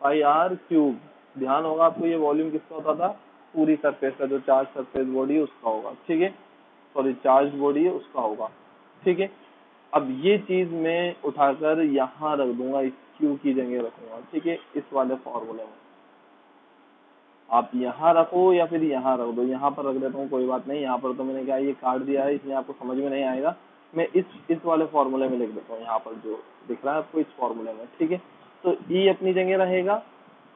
पाई आर क्यूब। ध्यान होगा आपको, ये वॉल्यूम किसका होता था, पूरी सरफेस का, जो चार्ज सरफेस बॉडी है उसका होगा। ठीक है, सॉरी चार्ज बॉडी है उसका होगा। ठीक है, अब ये चीज मैं उठाकर यहाँ रख दूंगा, इस क्यू की जगह रखूंगा। ठीक है, इस वाले फॉर्मूले में आप यहाँ रखो या फिर यहाँ रख दो, यहाँ पर रख देता हूँ, कोई बात नहीं। यहाँ पर तो मैंने क्या ये काट दिया है, इसलिए आपको समझ में नहीं आएगा। मैं इस वाले फॉर्मूले में लिख देता हूँ, यहाँ पर जो दिख रहा है आपको इस फॉर्मूले में। ठीक है, तो ई अपनी जगह रहेगा।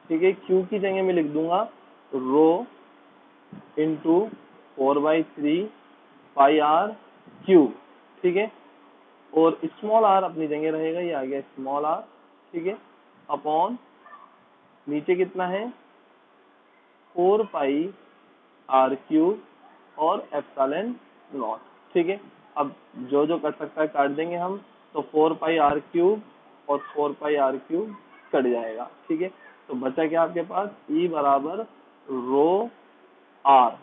ठीक है, क्यू की जगह में लिख दूंगा रो इंटू 4/3 पाई आर क्यूब। ठीक है, और स्मॉल आर अपनी जगह रहेगा, ये आ गया स्मॉल आर। ठीक है, अपॉन नीचे कितना है, 4 पाई आर क्यूब और एप्सिलॉन नॉट। ठीक है, अब जो जो कर सकता है काट देंगे हम, तो 4 पाई आर क्यूब और 4 पाई आर क्यूब कट जाएगा। ठीक है, तो बचा क्या आपके पास, ई बराबर रो आर,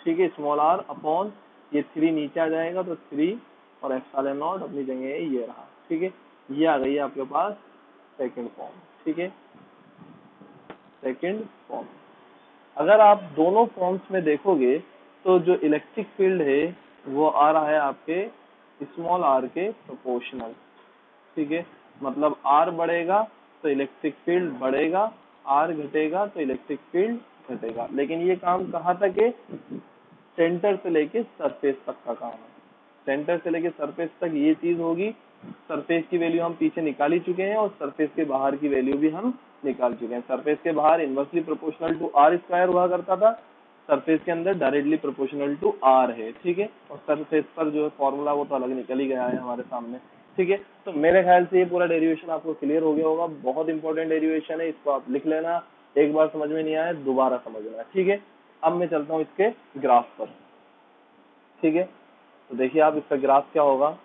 ठीक है, स्मॉल आर अपॉन ये 3 नीचे आ जाएगा, तो 3 और एप्सिलॉन नॉट अपनी जगह है, ये रहा। ठीक है, ये आ गई है आपके पास सेकंड फॉर्म। ठीक है, सेकंड फॉर्म। अगर आप दोनों फॉर्म्स में देखोगे तो जो इलेक्ट्रिक फील्ड है वो आ रहा है आपके स्मॉल आर के प्रोपोर्शनल। ठीक है, मतलब आर बढ़ेगा तो इलेक्ट्रिक फील्ड बढ़ेगा, आर घटेगा तो इलेक्ट्रिक फील्ड घटेगा। लेकिन ये काम कहाँ तक है, सेंटर से लेके सरफेस तक का काम है। सेंटर से लेके सरफेस तक ये चीज होगी। सरफेस की वैल्यू हम पीछे निकाल ही चुके हैं और सरफेस के बाहर की वैल्यू भी हम निकाल चुके हैं। सरफेस के बाहर inversely proportional to are square हुआ करता था, सरफेस के अंदर डायरेक्टली प्रोपोर्शनल टू आर है। ठीक है, और सरफेस पर जो है फॉर्मूला वो तो अलग निकल ही गया है हमारे सामने। ठीक है, तो मेरे ख्याल से ये पूरा डेरिवेशन आपको क्लियर हो गया होगा। बहुत इंपॉर्टेंट डेरिवेशन है, इसको आप लिख लेना। एक बार समझ में नहीं आया दोबारा समझना। ठीक है, अब मैं चलता हूँ इसके ग्राफ पर। ठीक है, तो देखिए आप, इसका ग्राफ क्या होगा।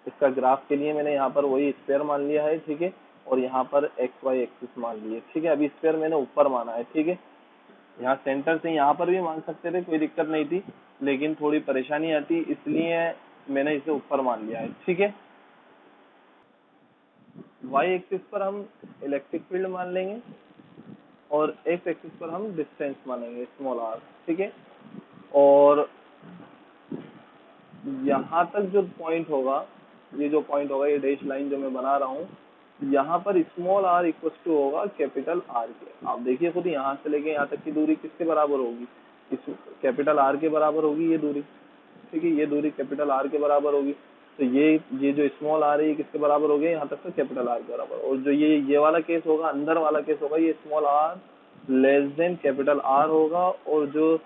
इसका ग्राफ के लिए मैंने यहाँ पर वही स्क्वायर मान लिया है। ठीक है, और यहाँ पर एक्स वाई एक्सिस मान लिए। ठीक है, अभी स्क्वायर मैंने ऊपर माना है। ठीक है, यहाँ सेंटर से यहाँ पर भी मान सकते थे, कोई दिक्कत नहीं थी, लेकिन थोड़ी परेशानी आती, इसलिए मैंने इसे ऊपर मान लिया है। ठीक है, वाई एक्सिस पर हम इलेक्ट्रिक फील्ड मान लेंगे और एक्स एक्सिस पर हम डिस्टेंस मानेंगे स्मॉल आर, ठीक है। और यहाँ तक जो पॉइंट होगा, ये जो पॉइंट होगा, ये डैश लाइन जो मैं बना रहा हूँ, यहाँ पर स्मॉल आर इक्वल टू होगा कैपिटल आर के। आप देखिए खुद, यहाँ से लेके यहाँ तक की दूरी किसके बराबर होगी, इस कैपिटल आर के बराबर होगी ये दूरी, ठीक है। ये दूरी कैपिटल आर के बराबर होगी। तो ये जो स्मॉल आर है ये किसके बराबर हो गया, यहाँ तक तो कैपिटल आर के बराबर। और जो ये वाला केस होगा, अंदर वाला केस होगा, ये small are less than capital R होगा। और जो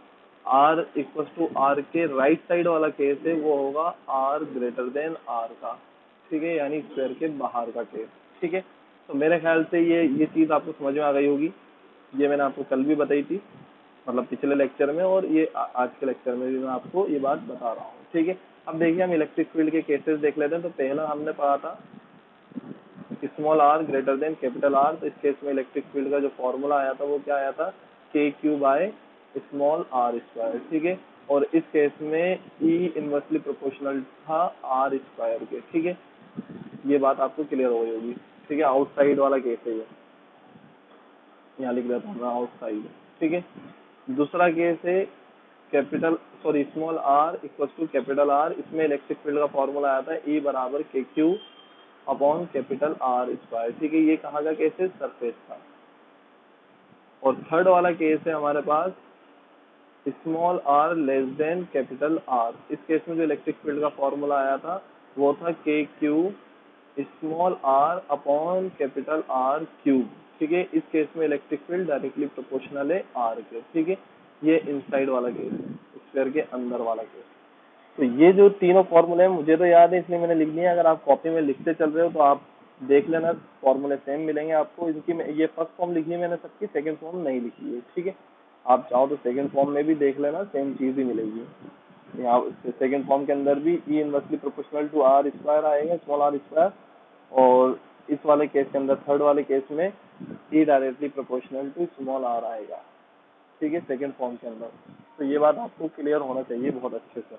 आर इक्वल टू आर के राइट साइड वाला केस है वो होगा आर ग्रेटर देन आर का, ठीक है, यानी स्क्वायर के बाहर का केस, ठीक है। तो मेरे ख्याल से ये चीज आपको समझ में आ गई होगी। ये मैंने आपको कल भी बताई थी, मतलब पिछले लेक्चर में, और ये आज के लेक्चर में भी मैं आपको ये बात बता रहा हूँ, ठीक है। अब देखिए हम इलेक्ट्रिक फील्ड के केसेस देख लेते हैं। तो पहला हमने पढ़ा था small R greater than capital R. तो इस केस में इलेक्ट्रिक फील्ड का जो फॉर्मूला आया था वो क्या आया था, K Q by small are square, ठीक है। और इस केस में ई इनवर्सली प्रोपोर्शनल था आर स्क्वायर के, ठीक है। ये बात आपको क्लियर हो गई होगी, ठीक है। आउटसाइड वाला केस है ये, यहाँ लिख देता हूँ आउटसाइड, ठीक है। दूसरा केस है small R equal to capital R. इसमें इलेक्ट्रिक फील्ड का फॉर्मूला आया था ई बराबर K Q upon capital R square, ठीक है। ये कहाँ का केस है, सरफेस का। और थर्ड वाला केस है हमारे पास small are less than capital r. इस केस में जो इलेक्ट्रिक फील्ड का फॉर्मूला आया था वो था K Q small R upon capital R cube, ठीक है। इस केस में इलेक्ट्रिक फील्ड डायरेक्टली प्रोपोर्शनल है आर के, ठीक है। ये इनसाइड वाला केस है, स्क्वायर के अंदर वाला केस। तो ये जो तीनों फॉर्मूले हैं मुझे तो याद है इसलिए मैंने लिख दिया। अगर आप कॉपी में लिखते चल रहे हो तो आप देख लेना, फॉर्मूले सेम मिलेंगे आपको। इनकी ये फर्स्ट फॉर्म लिखी है मैंने सबकी, सेकंड फॉर्म नहीं लिखी है, ठीक है। आप चाहो तो सेकंड फॉर्म में भी देख लेना, सेम चीज ही मिलेगी। यहाँ सेकंड फॉर्म के अंदर भी E inversely proportional to are square आएगा, स्मॉल आर स्क्वायर। और इस वाले केस के अंदर, थर्ड वाले केस में, E directly proportional to small R आएगा, ठीक है, सेकंड फॉर्म के अंदर। तो ये बात आपको क्लियर होना चाहिए बहुत अच्छे से।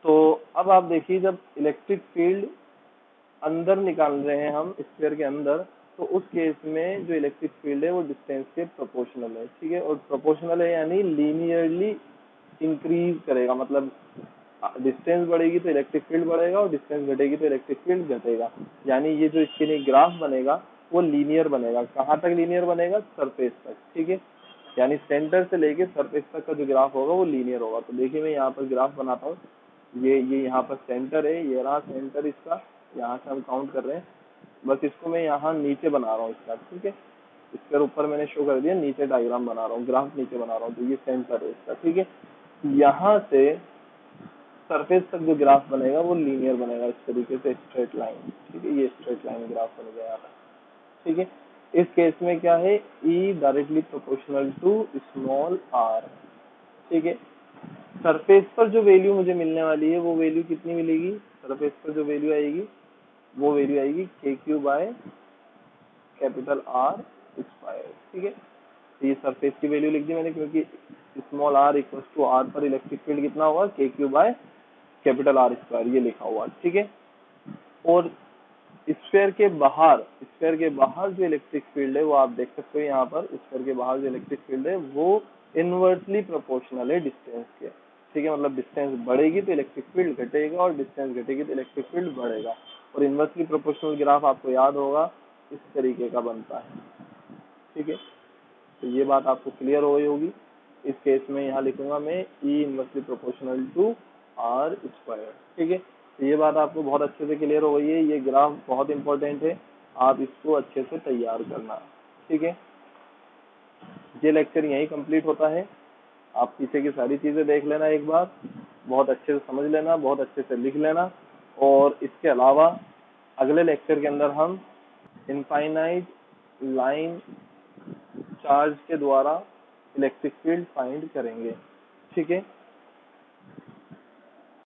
तो अब आप देखिए, जब इलेक्ट्रिक फील्ड अंदर निकाल रहे हैं हम स्फीयर के अंदर, तो उस केस में जो इलेक्ट्रिक फील्ड है वो डिस्टेंस के प्रोपोर्शनल है, ठीक है। और प्रोपोर्शनल है यानी लीनियरली इंक्रीज करेगा, मतलब डिस्टेंस बढ़ेगी तो इलेक्ट्रिक फील्ड बढ़ेगा और डिस्टेंस घटेगी तो इलेक्ट्रिक फील्ड घटेगा। यानी ये जो इसके लिए ग्राफ बनेगा वो लीनियर बनेगा। कहाँ तक लीनियर बनेगा, सरफेस तक, ठीक है। यानी सेंटर से लेके सरफेस तक का जो ग्राफ होगा वो लीनियर होगा। तो देखिए मैं यहाँ पर ग्राफ बनाता हूँ। ये यहाँ पर सेंटर है, ये रहा सेंटर इसका, यहाँ से हम काउंट कर रहे हैं। बस इसको मैं यहाँ नीचे बना रहा हूँ इसका, ठीक है। इसके ऊपर मैंने शो कर दिया, नीचे डायग्राम बना रहा हूँ, ग्राफ नीचे बना रहा हूँ। तो ये सेंटर है इसका, ठीक है। यहाँ से सरफेस तक जो ग्राफ बनेगा वो लीनियर बनेगा, इस तरीके से स्ट्रेट लाइन, ठीक है। ये स्ट्रेट लाइन ग्राफ बन गया, ठीक है। इस केस में क्या है, E directly proportional to small R, ठीक है। सरफेस पर जो वैल्यू मुझे मिलने वाली है वो वैल्यू कितनी मिलेगी, सरफेस पर जो वैल्यू आएगी वो वैल्यू आएगी K Q by capital R square, ठीक है। तो ये सरफेस की वैल्यू लिख दी मैंने, क्योंकि small R equal to R पर इलेक्ट्रिक फील्ड कितना होगा, K Q by capital R square, ये लिखा हुआ, ठीक है। और स्फीयर के बाहर जो इलेक्ट्रिक फील्ड है वो आप देख सकते हो यहाँ पर। स्फीयर के बाहर जो इलेक्ट्रिक फील्ड है वो इनवर्सली प्रोपोर्शनल है डिस्टेंस के, ठीक है। मतलब डिस्टेंस बढ़ेगी तो इलेक्ट्रिक फील्ड घटेगा और डिस्टेंस घटेगी तो इलेक्ट्रिक फील्ड बढ़ेगा। और इनवर्सली प्रोपोर्शनल ग्राफ आपको याद होगा इस तरीके का बनता है, ठीक है। तो ये बात आपको क्लियर हो गई होगी। इस केस में यहाँ लिखूंगा मैं E inversely proportional to are square, ठीक है। तो ये बात आपको बहुत अच्छे से क्लियर हो गई है। ये ग्राफ बहुत इंपॉर्टेंट है, आप इसको अच्छे से तैयार करना, ठीक है। ये लेक्चर यहीं कंप्लीट होता है। आप पीछे की सारी चीजें देख लेना एक बार, बहुत अच्छे से समझ लेना, बहुत अच्छे से लिख लेना। और इसके अलावा अगले लेक्चर के अंदर हम इनफाइनाइट लाइन चार्ज के द्वारा इलेक्ट्रिक फील्ड फाइंड करेंगे, ठीक है।